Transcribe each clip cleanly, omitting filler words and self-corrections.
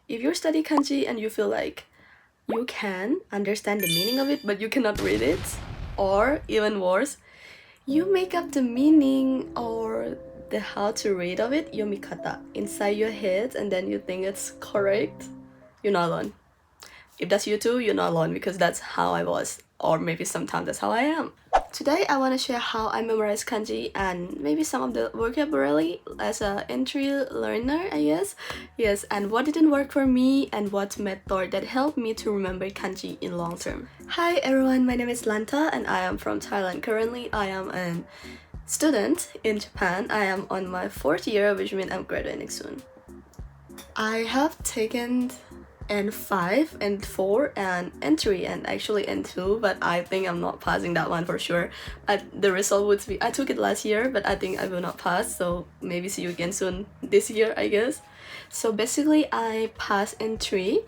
If you study kanji and you feel like you can understand the meaning of it but you cannot read it, or even worse, you make up the meaning or the how to read of it, yomikata, inside your head, and then you think it's correct, you're not alone. If that's you too, you're not alone, because that's how I was, or maybe sometimes that's how I am. Today I want to share how I memorize kanji and maybe some of the vocabulary as an entry learner, I guess. Yes, and what didn't work for me and what method that helped me to remember kanji in long term. Hi everyone, my name is Lanta and I am from Thailand. Currently I am a student in Japan. I am on my 4th year, which means I'm graduating soon. I have taken N5, N4, and N3, and actually N2, but I think I'm not passing that one for sure. The result would be, I took it last year, but I think I will not pass, so maybe see you again soon this year, I guess. So basically, I passed N3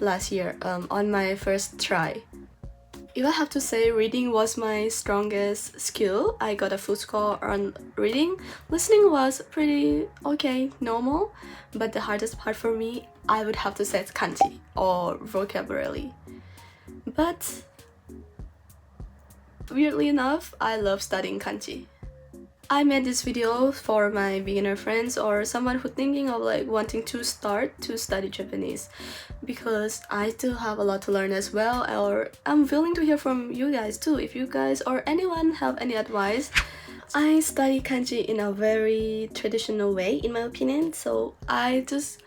last year on my first try. If I have to say, reading was my strongest skill. I got a full score on reading. Listening was pretty okay, normal. But the hardest part for me, I would have to say it's kanji or vocabulary. But weirdly enough, I love studying kanji. I made this video for my beginner friends or someone who's thinking of like wanting to start to study Japanese, because I still have a lot to learn as well, or I'm willing to hear from you guys too. If you guys or anyone have any advice. I study kanji in a very traditional way in my opinion, so I just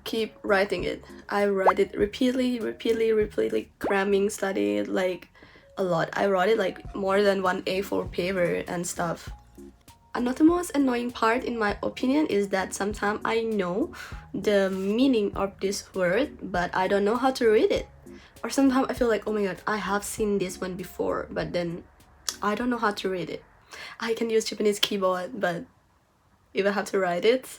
keep writing it. I write it repeatedly, cramming, study it like a lot. I wrote it like more than one A4 paper and stuff. Another most annoying part in my opinion is that sometimes I know the meaning of this word but I don't know how to read it. Or sometimes I feel like, oh my god, I have seen this one before, but then I don't know how to read it. I can use Japanese keyboard, but if I have to write it.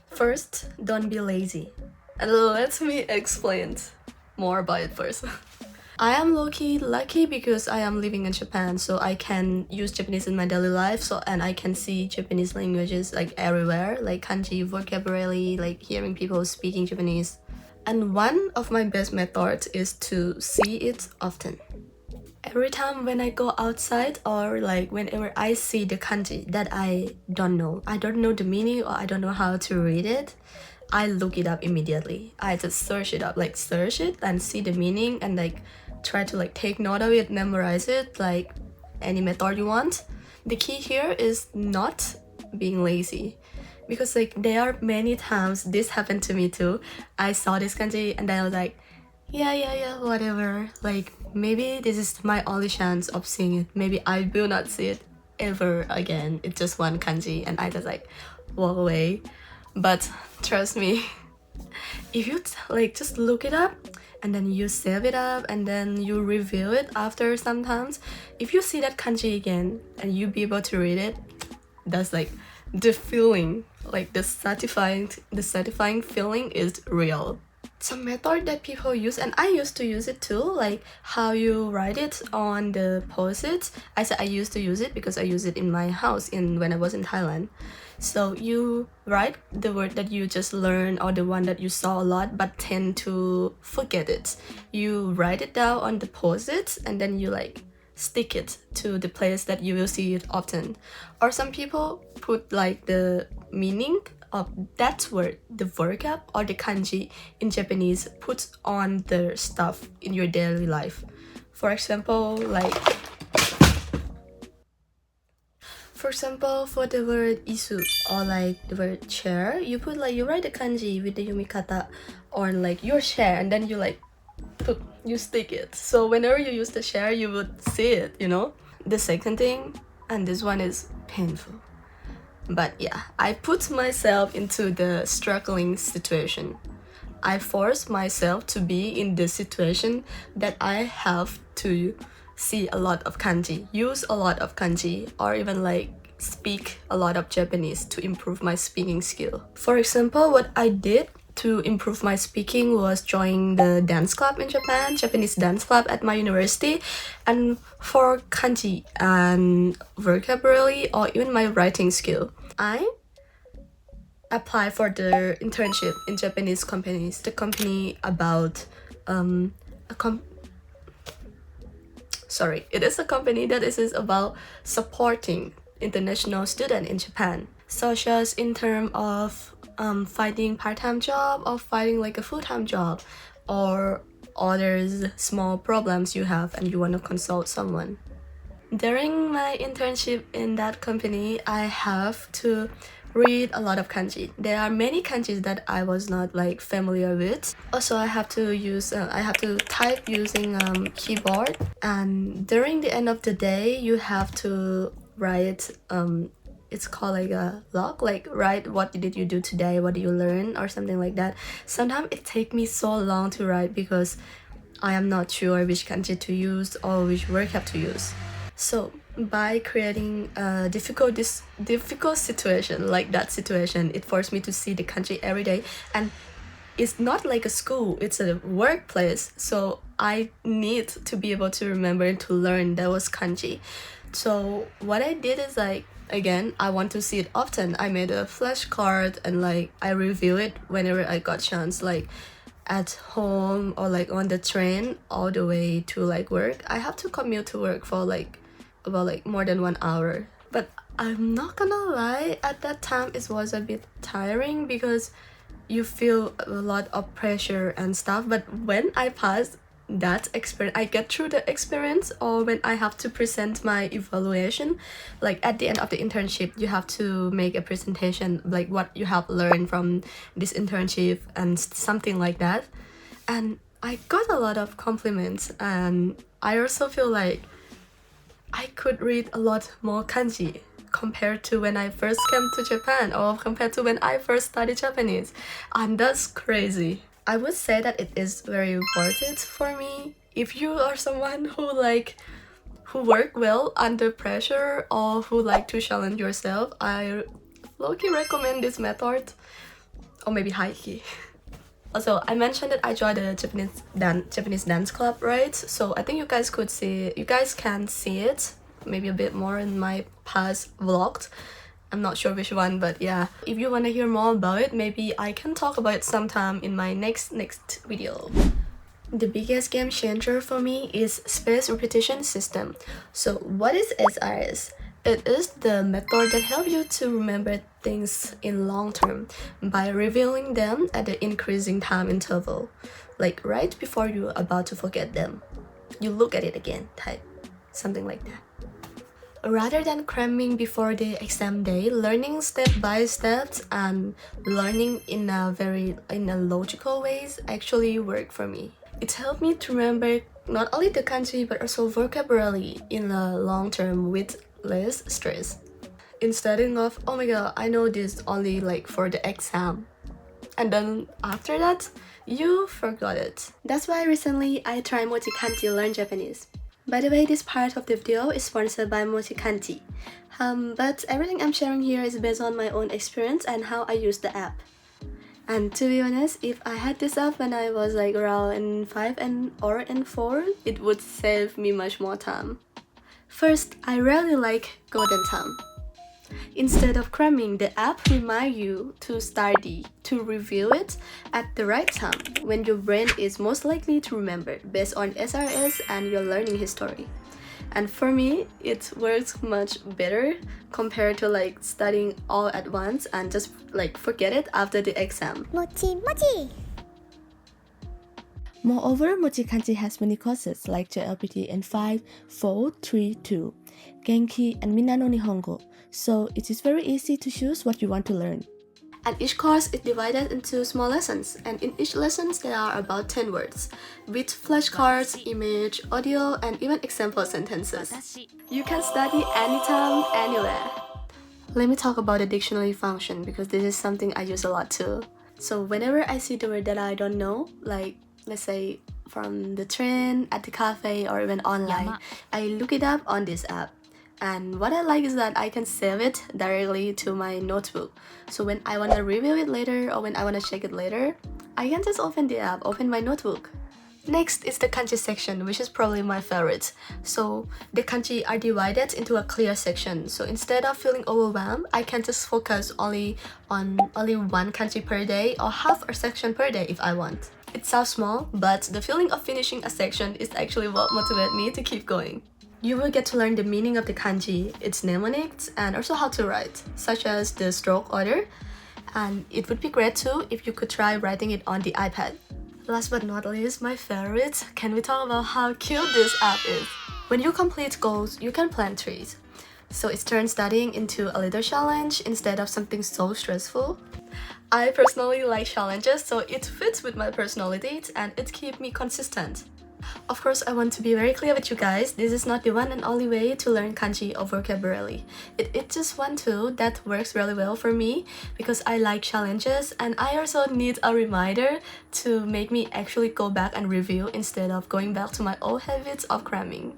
First, don't be lazy. And let me explain more about it first. I am low-key lucky because I am living in Japan, so I can use Japanese in my daily life, and I can see Japanese languages like everywhere, like kanji, vocabulary, like hearing people speaking Japanese. And one of my best methods is to see it often. Every time when I go outside or like whenever I see the kanji that I don't know the meaning or I don't know how to read it, I look it up immediately. I just search it up, like search it and see the meaning and like try to like take note of it, memorize it, like any method you want. The key here is not being lazy, because like there are many times this happened to me too. I saw this kanji and then I was like, yeah, whatever, like maybe this is my only chance of seeing it, maybe I will not see it ever again, it's just one kanji, and I just like walk away. But trust me, if you like just look it up and then you save it up and then you review it after sometimes, if you see that kanji again and you be able to read it, that's like the feeling, like the satisfying feeling is real. Some method that people use, and I used to use it too, like how you write it on the post-its. I said I used to use it because I use it in my house when I was in Thailand. So you write the word that you just learned or the one that you saw a lot but tend to forget it. You write it down on the post-its and then you like stick it to the place that you will see it often. Or some people put like the meaning of that word, the vocab or the kanji in Japanese, put on the stuff in your daily life. For example, for the word isu or like the word chair, you put like, you write the kanji with the yomikata on like your chair and then you like you stick it. So whenever you use the chair, you would see it, you know? The second thing, and this one is painful, but yeah, I put myself into the struggling situation. I force myself to be in the situation that I have to see a lot of kanji, use a lot of kanji, or even like speak a lot of Japanese to improve my speaking skill. For example, what I did to improve my speaking was joining the dance club in Japan, Japanese dance club at my university. And for kanji and vocabulary or even my writing skill, I apply for the internship in Japanese companies. The company about it is a company that is about supporting international students in Japan, such as in terms of finding part-time job or finding like a full-time job, or others small problems you have and you want to consult someone. During my internship in that company, I have to read a lot of kanji. There are many kanjis that I was not like familiar with. Also, I have to type using keyboard. And during the end of the day, you have to write. It's called like a log. Like write what did you do today, what did you learn, or something like that. Sometimes it takes me so long to write because I am not sure which kanji to use or which vocab to use. So by creating a difficult situation like that situation, it forced me to see the kanji every day. And it's not like a school, it's a workplace. So I need to be able to remember and to learn that was kanji. So what I did is like, again, I want to see it often. I made a flashcard and like I review it whenever I got chance, like at home or like on the train all the way to like work. I have to commute to work for like about like more than 1 hour. But I'm not gonna lie, at that time it was a bit tiring because you feel a lot of pressure and stuff. But when I passed that experience, I get through the experience, or when I have to present my evaluation, like at the end of the internship, you have to make a presentation like what you have learned from this internship and something like that. And I got a lot of compliments, and I also feel like I could read a lot more kanji compared to when I first came to Japan or compared to when I first studied Japanese. And that's crazy. I would say that it is very worth it for me. If you are someone who work well under pressure or who like to challenge yourself, I low-key recommend this method, or maybe high-key. Also, I mentioned that I joined the Japanese dance club, right? So I think you guys can see it maybe a bit more in my past vlogs. I'm not sure which one, but yeah. If you want to hear more about it, maybe I can talk about it sometime in my next video. The biggest game changer for me is space repetition system. So what is SRS? It is the method that helps you to remember things in long term by revealing them at the increasing time interval. Like right before you're about to forget them, you look at it again, type something like that. Rather than cramming before the exam day, learning step by step and learning in a logical ways actually work for me. It helped me to remember not only the kanji but also vocabulary in the long term with less stress. Instead of, oh my god, I know this only like for the exam, and then after that, you forgot it. That's why recently I tried MochiKanji learn Japanese. By the way, this part of the video is sponsored by MochiKanji. But everything I'm sharing here is based on my own experience and how I use the app. And to be honest, if I had this app when I was like around in 5 or in 4, it would save me much more time. First, I really like golden time. Instead of cramming, the app reminds you to study, to review it at the right time, when your brain is most likely to remember, based on SRS and your learning history. And for me, it works much better compared to like studying all at once and just like forget it after the exam. Mochi! Moreover, MochiKanji has many courses like JLPT and 5, 4, 3, 2, Genki, and Minano Nihongo, so it is very easy to choose what you want to learn. And each course is divided into small lessons, and in each lesson there are about 10 words, with flashcards, image, audio, and even example sentences. You can study anytime, anywhere. Let me talk about the dictionary function, because this is something I use a lot too. So whenever I see the word that I don't know, like let's say from the train, at the cafe, or even online, I look it up on this app. And what I like is that I can save it directly to my notebook. So when I want to review it later or when I want to check it later, I can just open the app, open my notebook. Next is the kanji section, which is probably my favorite. So the kanji are divided into a clear section. So instead of feeling overwhelmed, I can just focus only on one kanji per day or half a section per day if I want. It sounds small, but the feeling of finishing a section is actually what motivates me to keep going. You will get to learn the meaning of the kanji, its mnemonics, and also how to write, such as the stroke order. And it would be great too if you could try writing it on the iPad. Last but not least, my favorite, can we talk about how cute this app is? When you complete goals, you can plant trees. So it turns studying into a little challenge instead of something so stressful. I personally like challenges, so it fits with my personality and it keeps me consistent. Of course, I want to be very clear with you guys, this is not the one and only way to learn kanji or vocabulary. It's just one tool that works really well for me because I like challenges and I also need a reminder to make me actually go back and review instead of going back to my old habits of cramming.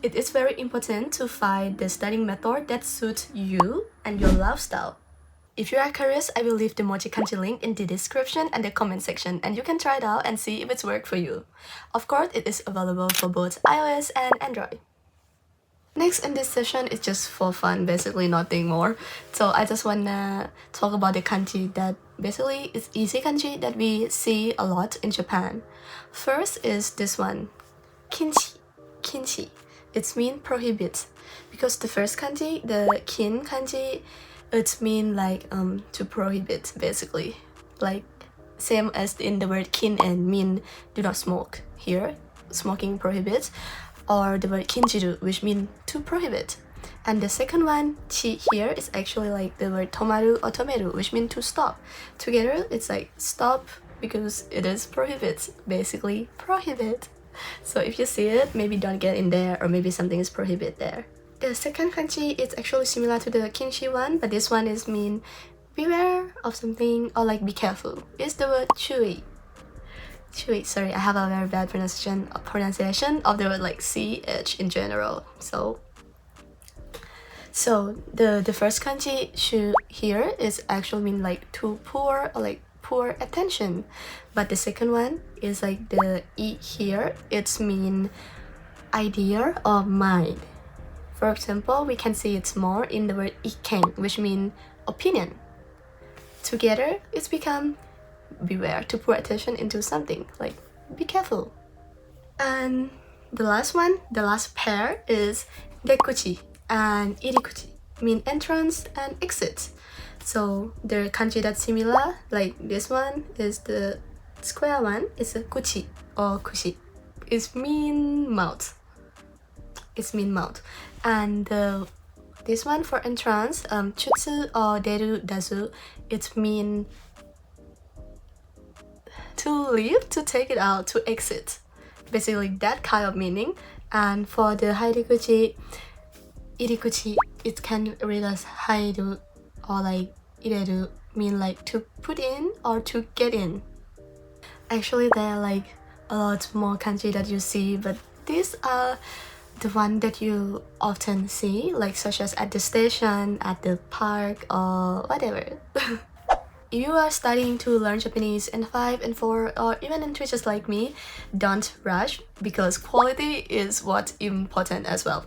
It is very important to find the studying method that suits you and your lifestyle. If you are curious, I will leave the MochiKanji link in the description and the comment section and you can try it out and see if it's worked for you. Of course, it is available for both iOS and Android. Next in this session is just for fun, basically nothing more. So I just wanna talk about the kanji that basically is easy kanji that we see a lot in Japan. First is this one, kinchi. Kinchi. It's mean prohibit. Because the first kanji, the kin kanji, it means like to prohibit basically, like same as in the word kin and mean do not smoke. Here smoking prohibits, or the word kinjiru, which means to prohibit. And the second one, chi, here is actually like the word tomaru or tomeru, which means to stop. Together it's like stop because it is prohibit, basically prohibit. So if you see it, maybe don't get in there, or maybe something is prohibit there. The second kanji is actually similar to the kinshi one, but this one is mean beware of something or like be careful. It's the word chui. Chui, sorry, I have a very bad pronunciation of the word like ch in general. So the first kanji shu here is actually mean like to poor or like poor attention. But the second one is like the i here, it's mean idea or mind. For example, we can see it's more in the word iken, which means opinion. Together, it's become beware, to put attention into something, like be careful. And the last one, the last pair is dekuchi and irikuchi, mean entrance and exit. So the kanji that's similar, like this one is the square one, is a kuchi or kushi. It's mean mouth. It's mean mouth. And this one for entrance, chutsu or deru dazu, it mean to leave, to take it out, to exit. Basically that kind of meaning. And for the hairikuchi, irikuchi, it can read as hairu or like ireru, mean like to put in or to get in. Actually there are like a lot more kanji that you see, but these are the one that you often see, like such as at the station, at the park, or whatever. If you are studying to learn Japanese in 5 and 4 or even in 3 just like me, don't rush because quality is what's important as well.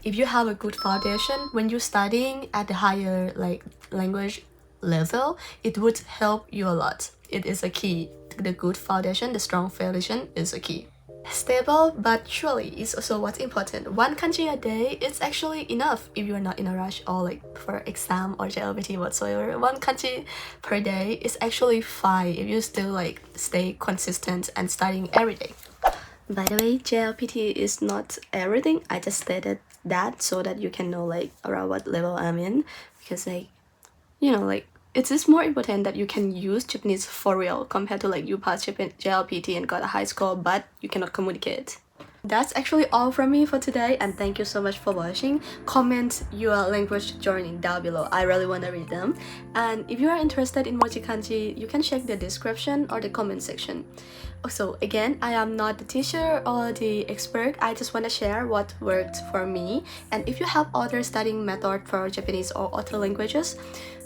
If you have a good foundation when you're studying at the higher like language level, it would help you a lot. It is a key. The good foundation, the strong foundation is a key. Stable but surely is also what's important. One kanji a day is actually enough if you're not in a rush or like for exam or JLPT whatsoever. One kanji per day is actually fine if you still like stay consistent and studying every day. By the way, JLPT is not everything. I just stated that so that you can know like around what level I'm in, because like, you know, like it is more important that you can use Japanese for real compared to like you pass JLPT and got a high score but you cannot communicate. That's actually all from me for today, and thank you so much for watching. Comment your language journey down below. I really want to read them. And if you are interested in MochiKanji, you can check the description or the comment section. Also, again, I am not the teacher or the expert. I just want to share what worked for me. And if you have other studying method for Japanese or other languages,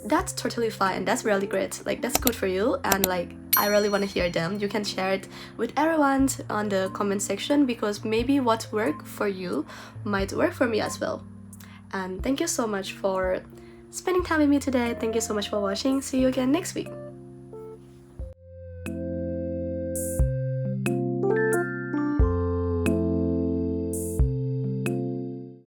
that's totally fine. That's really great. Like, that's good for you. And like, I really want to hear them. You can share it with everyone on the comment section, because maybe what worked for you might work for me as well. And thank you so much for spending time with me today. Thank you so much for watching. See you again next week.